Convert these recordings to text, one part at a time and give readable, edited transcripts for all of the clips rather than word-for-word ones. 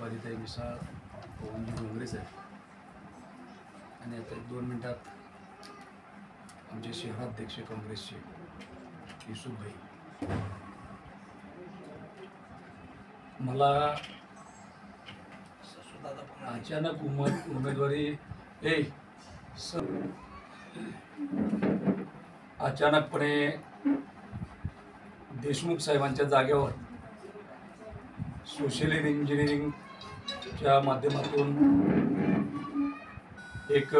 दीपालीताई मिसाळ, पवनजी डोंगरे साहेब आणि आता 2 मिनिटात आमचे शहराध्यक्ष काँग्रेसचे युसुफभाई. मला अचानक उमेदवारी अचानकपणे देशमुख साहेबांच्या जागेवर सोशल इंजिनिअरिंगच्या माध्यमातून एक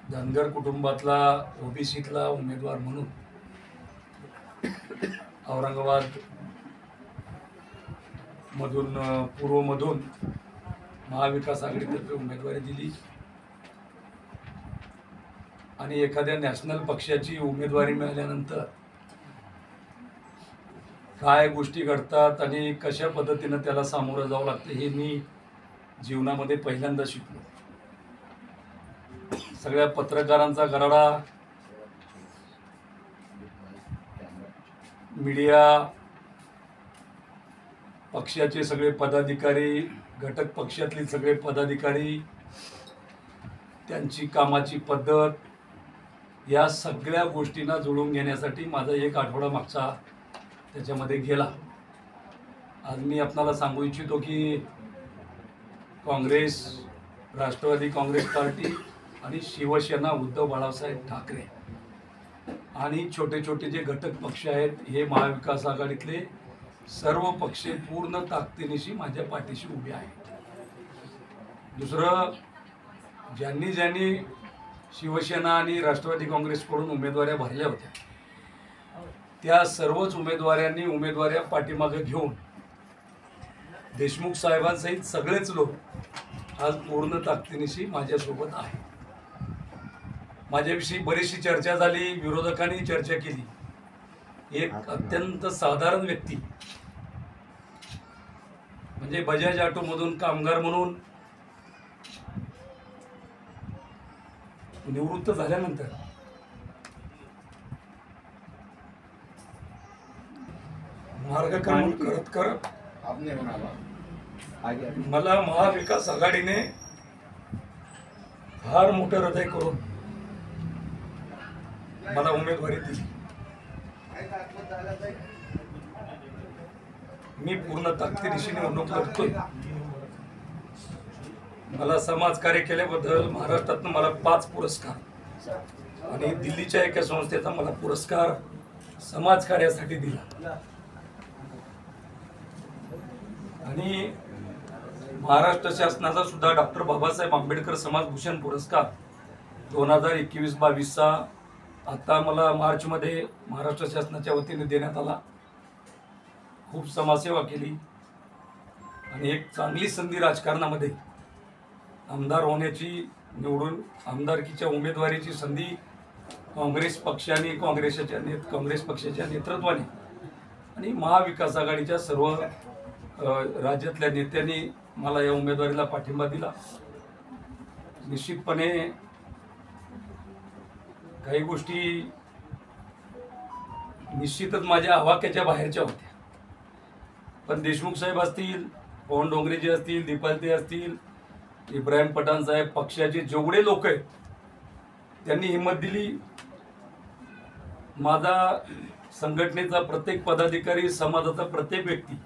धनगर कुटुंबातला ओबीसीतला उमेदवार म्हणून औरंगाबाद मधून पूर्वमधून महाविकास आघाडीतर्फे उमेदवारी दिली आणि एखाद्या नॅशनल पक्षाची उमेदवारी मिळाल्यानंतर काय गोष्टी घडतात आणि कशा पद्धतीनं त्याला सामोरं जावं लागतं हे मी जीवनामध्ये पहिल्यांदा शिकलो. सगळ्या पत्रकारांचा गराडा, मीडिया, पक्षाचे सगळे पदाधिकारी, घटक पक्षातले सगळे पदाधिकारी, त्यांची कामाची पद्धत, या सगळ्या गोष्टींना जुळवून घेण्यासाठी माझा 1 आठवडा मागचा त्याच्यामध्ये गेला. आज मी आपणाला सांगू इच्छितो की काँग्रेस, राष्ट्रवादी काँग्रेस पार्टी आणि शिवसेना उद्धव बाळासाहेब ठाकरे आणि छोटे छोटे जे घटक पक्ष आहेत, हे महाविकास आघाडीतले सर्व पक्ष पूर्ण ताकदीनिशी माझ्या पाठीशी उभे आहेत. दुसरं, ज्यांनी ज्यांनी शिवसेना आणि राष्ट्रवादी काँग्रेसकडून उमेदवाऱ्या भरल्या होत्या, त्या सर्वच उमेदवारांनी उमेदवाऱ्या पाठीमागे घेऊन देशमुख साहेबांसहित सगळेच लोक आज पूर्ण ताकदीनिशी माझ्यासोबत आहे. माझ्याविषयी बरीचशी चर्चा झाली, विरोधकांनी चर्चा केली. एक अत्यंत साधारण व्यक्ती म्हणजे बजाज ऑटोमधून कामगार म्हणून निवृत्त झाल्यानंतर मार्गक्रमण करत करत मला महाविकास आघाडीने फार मोठं हृदय करून मला उमेदवारी दिली. मी पूर्ण ताकदीनिशी निवडणूक लढतोय. मला समाजकार्य केल्याबद्दल महाराष्ट्रातनं मला 5 पुरस्कार आणि दिल्लीच्या एका संस्थेचा मला पुरस्कार समाजकार्यासाठी दिला आणि महाराष्ट्र शासनाचा सुद्धा डॉक्टर बाबासाहेब आंबेडकर समाजभूषण पुरस्कार 2021-22चा आता मला मार्चमध्ये महाराष्ट्र शासनाच्या वतीने देण्यात आला. खूप समाजसेवा केली आणि एक चांगली संधी राजकारणामध्ये आमदार होण्याची, निवडून आमदारकीच्या उमेदवारीची संधी काँग्रेस पक्षाने, काँग्रेस पक्षाच्या नेतृत्वाने आणि महाविकास आघाडीच्या सर्व राज्यातल्या नेत्यांनी मला या उमेदवारीला पाठिंबा दिला. निश्चितपणे काही गोष्टी निश्चितच माझ्या आवाक्याच्या बाहेरच्या होत्या, पण देशमुख साहेब असतील, पवन डोंगरेजी असतील, दीपालीताई असतील, इब्राहिम पठाण साहेब, पक्षाचे जेवढे लोक आहेत त्यांनी हिंमत दिली. माझा संघटनेचा प्रत्येक पदाधिकारी, समाजाचा प्रत्येक व्यक्ती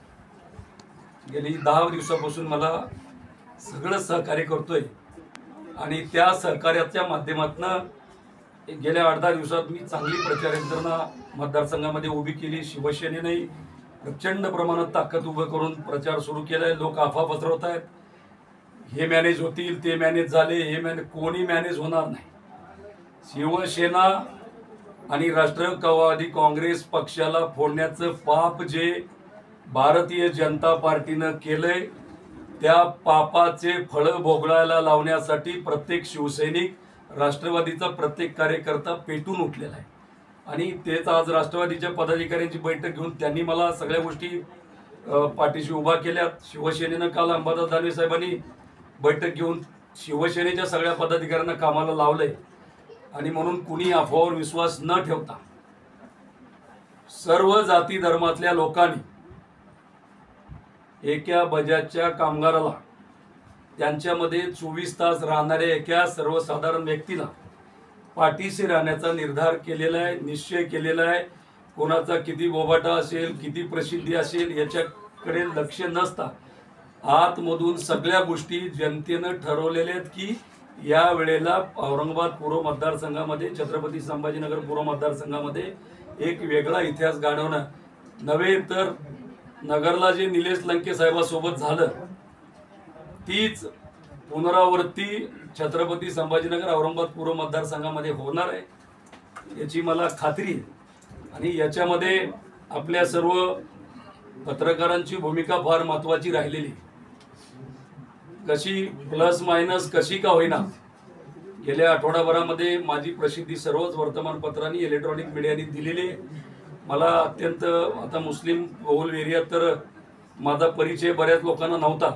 गेली 10 दिवसापासून मला सगळं सहकार्य करतोय आणि त्या सहकार्याच्या माध्यमातून गेल्या 8-10 दिवसात मी चांगली प्रचार यंत्रणा मतदारसंघामध्ये उभी केली. शिवसेनेने प्रचंड प्रमाणात ताकद उभं करून प्रचार सुरू केलाय. लोक अफवा पसरवत आहेत, हे मॅनेज होतील, ते मॅनेज झाले, हे मॅनेज, कोणी मॅनेज होणार नाही. शिवसेना आणि राष्ट्रवादी काँग्रेस पक्षाला फोडण्याचं पाप जे भारतीय जनता पार्टीनं केलंय, त्या पापाचे फळं भोगायला लावण्यासाठी प्रत्येक शिवसैनिक, राष्ट्रवादीचा प्रत्येक कार्यकर्ता पेटून उठलेला आहे आणि तेच आज राष्ट्रवादीच्या पदाधिकाऱ्यांची बैठक घेऊन त्यांनी मला सगळ्या गोष्टी पाठीशी उभा केल्यात. शिवसेनेनं काल अंबादास दानवे साहेबांनी बैठक घेऊन शिवसेनेच्या सगळ्या पदाधिकाऱ्यांना कामाला लावलंय आणि म्हणून कुणी अफवावर विश्वास न ठेवता सर्व जाती धर्मातल्या लोकांनी एका बजाजच्या कामगाराला, त्यांच्यामध्ये 24 तास राहणाऱ्या एका सर्वसाधारण व्यक्तीला पाठीशी राहण्याचा निर्धार केलेला आहे, निश्चय केलेला आहे. कोणाचा किती बोबाटा असेल, किती प्रसिद्धी असेल याच्याकडे लक्ष नसता आतमधून सगळ्या गोष्टी जनतेनं ठरवलेल्या आहेत की या वेळेला औरंगाबाद पूर्व मतदारसंघामध्ये, छत्रपती संभाजीनगर पूर्व मतदारसंघामध्ये एक वेगळा इतिहास घडवणं नव्हे तर नगरला जे निलेश लंके साहेबांसोबत झालं तीच पुनरावृत्ती छत्रपती संभाजीनगर औरंगाबाद पूर्व मतदारसंघामध्ये होणार आहे याची मला खात्री आहे. आणि याच्यामध्ये आपल्या सर्व पत्रकारांची भूमिका फार महत्त्वाची राहिलेली. कशी प्लस मायनस कशी का होईना, गेल्या आठवडाभरामध्ये माझी प्रसिद्धी सर्वच वर्तमानपत्रांनी, इलेक्ट्रॉनिक मीडियाने दिलेली. मला अत्यंत, आता मुस्लिम बहुल एरियात तर माझा परिचय बऱ्याच लोकांना नव्हता,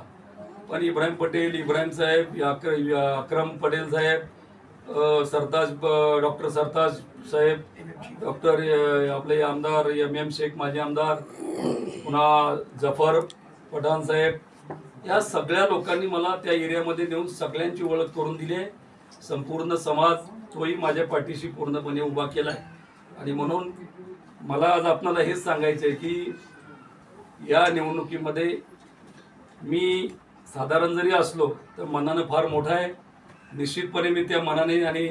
पण इब्राहिम पटेल, इब्राहिम साहेब, अक्रम पटेल साहेब, सरताज, डॉक्टर सरताज साहेब, डॉक्टर आपले आमदार MM शेख माजी आमदार, पुन्हा जफर पठाण साहेब, या सगळ्या लोकांनी मला त्या एरियामध्ये नेऊन सगळ्यांची ओळख करून दिली आहे. संपूर्ण समाज तोही माझ्या पाठीशी पूर्णपणे उभा केला आहे. आणि म्हणून मला आज आपल्याला हेच सांगायचं आहे की या निवडणुकीमध्ये मी साधारण जरी असलो तर मनानं फार मोठा आहे. निश्चितपणे मी त्या मनाने आणि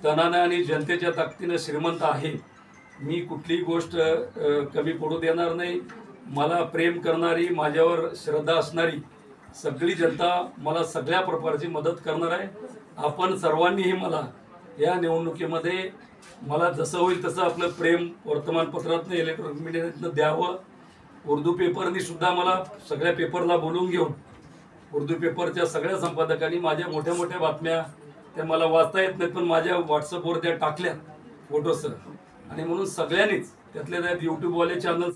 तनाने आणि जनतेच्या ताकदीने श्रीमंत आहे. मी कुठलीही गोष्ट कमी पडू देणार नाही. मला प्रेम करणारी, माझ्यावर श्रद्धा असणारी सगळी जनता मला सगळ्या प्रकारची मदत करणार आहे. आपण सर्वांनीही मला या निवडणुकीमध्ये मला जसं होईल तसं आपलं प्रेम वर्तमानपत्रातनं, इलेक्ट्रॉनिक मीडियातनं द्यावं. उर्दू पेपरनी सुद्धा मला सगळ्या पेपरला बोलवून घेऊन, उर्दू पेपरच्या सगळ्या संपादकांनी माझ्या मोठ्या मोठ्या बातम्या त्या मला वाचता येत नाहीत पण माझ्या व्हॉट्सअपवर त्या टाकल्या फोटोसह. आणि म्हणून सगळ्यांनीच त्यातल्या त्यात यूट्यूबवाले चॅनल